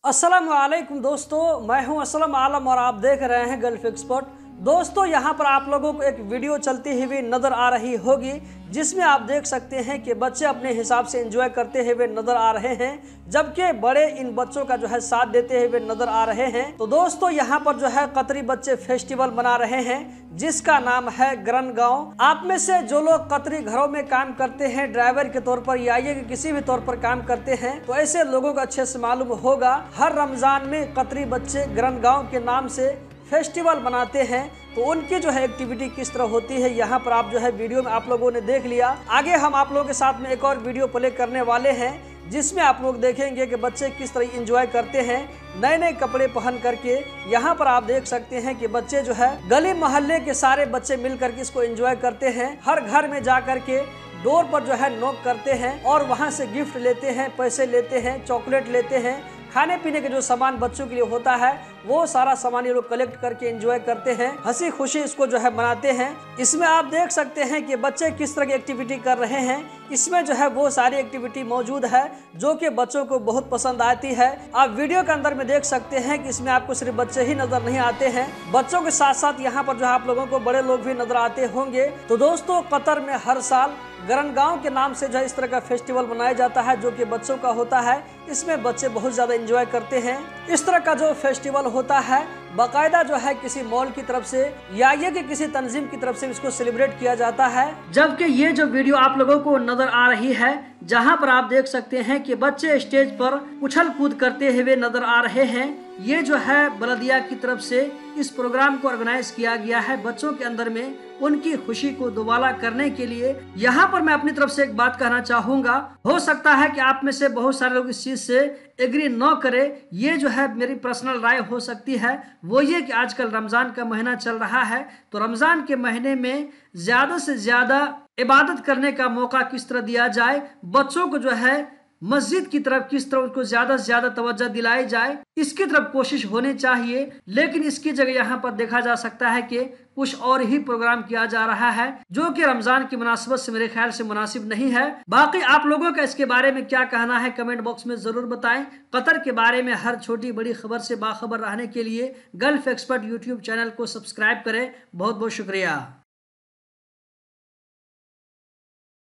अस्सलाम वालेकुम दोस्तों, मैं हूं असलम आलम और आप देख रहे हैं गल्फ एक्सपर्ट। दोस्तों, यहां पर आप लोगों को एक वीडियो चलती हुई नज़र आ रही होगी जिसमें आप देख सकते हैं कि बच्चे अपने हिसाब से एंजॉय करते हुए नज़र आ रहे हैं, जबकि बड़े इन बच्चों का जो है साथ देते हुए नज़र आ रहे हैं। तो दोस्तों, यहां पर जो है कतरी बच्चे फेस्टिवल मना रहे हैं जिसका नाम है गरन गांव। आप में से जो लोग कतरी घरों में काम करते हैं, ड्राइवर के तौर पर या ये किसी भी तौर पर काम करते हैं, तो ऐसे लोगों को अच्छे से मालूम होगा हर रमजान में कतरी बच्चे गरन गांव के नाम से फेस्टिवल मनाते हैं। तो उनकी जो है एक्टिविटी किस तरह होती है यहाँ पर आप जो है वीडियो में आप लोगों ने देख लिया। आगे हम आप लोगों के साथ में एक और वीडियो प्ले करने वाले हैं जिसमें आप लोग देखेंगे कि बच्चे किस तरह एंजॉय करते हैं नए नए कपड़े पहन करके। यहाँ पर आप देख सकते हैं कि बच्चे जो है गली मोहल्ले के सारे बच्चे मिल करके इसको एंजॉय करते हैं। हर घर में जा करके डोर पर जो है नॉक करते हैं और वहाँ से गिफ्ट लेते हैं, पैसे लेते हैं, चॉकलेट लेते हैं, खाने पीने के जो सामान बच्चों के लिए होता है वो सारा सामान ये लोग कलेक्ट करके एंजॉय करते हैं, हंसी खुशी इसको जो है मनाते हैं। इसमें आप देख सकते हैं कि बच्चे किस तरह की एक्टिविटी कर रहे हैं। इसमें जो है वो सारी एक्टिविटी मौजूद है जो कि बच्चों को बहुत पसंद आती है। आप वीडियो के अंदर में देख सकते हैं कि इसमें आपको सिर्फ बच्चे ही नजर नहीं आते हैं, बच्चों के साथ साथ यहाँ पर जो है आप लोगों को बड़े लोग भी नजर आते होंगे। तो दोस्तों, कतर में हर साल गरन गांव के नाम से जो है इस तरह का फेस्टिवल मनाया जाता है जो कि बच्चों का होता है। इसमें बच्चे बहुत ज़्यादा एंजॉय करते हैं। इस तरह का जो फेस्टिवल होता है बाकायदा जो है किसी मॉल की तरफ से या ये कि किसी तंजीम की तरफ से इसको सेलिब्रेट किया जाता है। जबकि ये जो वीडियो आप लोगों को नजर आ रही है जहां पर आप देख सकते हैं कि बच्चे स्टेज पर उछल कूद करते हुए नजर आ रहे हैं, ये जो है बलदिया की तरफ से इस प्रोग्राम को ऑर्गेनाइज किया गया है बच्चों के अंदर में उनकी खुशी को दोबारा करने के लिए। यहाँ पर मैं अपनी तरफ से एक बात कहना चाहूंगा, हो सकता है कि आप में से बहुत सारे लोग इस चीज से एग्री न करे, ये जो है मेरी पर्सनल राय हो सकती है। वो ये कि आजकल रमजान का महीना चल रहा है, तो रमजान के महीने में ज्यादा से ज्यादा इबादत करने का मौका किस तरह दिया जाए, बच्चों को जो है मस्जिद की तरफ किस तरह उनको ज्यादा से ज्यादा तवज्जो दिलाई जाए, इसकी तरफ कोशिश होनी चाहिए। लेकिन इसकी जगह यहाँ पर देखा जा सकता है कि कुछ और ही प्रोग्राम किया जा रहा है जो कि रमजान की मुनासिबत से मेरे ख्याल से मुनासिब नहीं है। बाकी आप लोगों का इसके बारे में क्या कहना है कमेंट बॉक्स में जरूर बताएं। कतर के बारे में हर छोटी बड़ी खबर से बाखबर रहने के लिए गल्फ एक्सपर्ट यूट्यूब चैनल को सब्सक्राइब करें। बहुत बहुत शुक्रिया।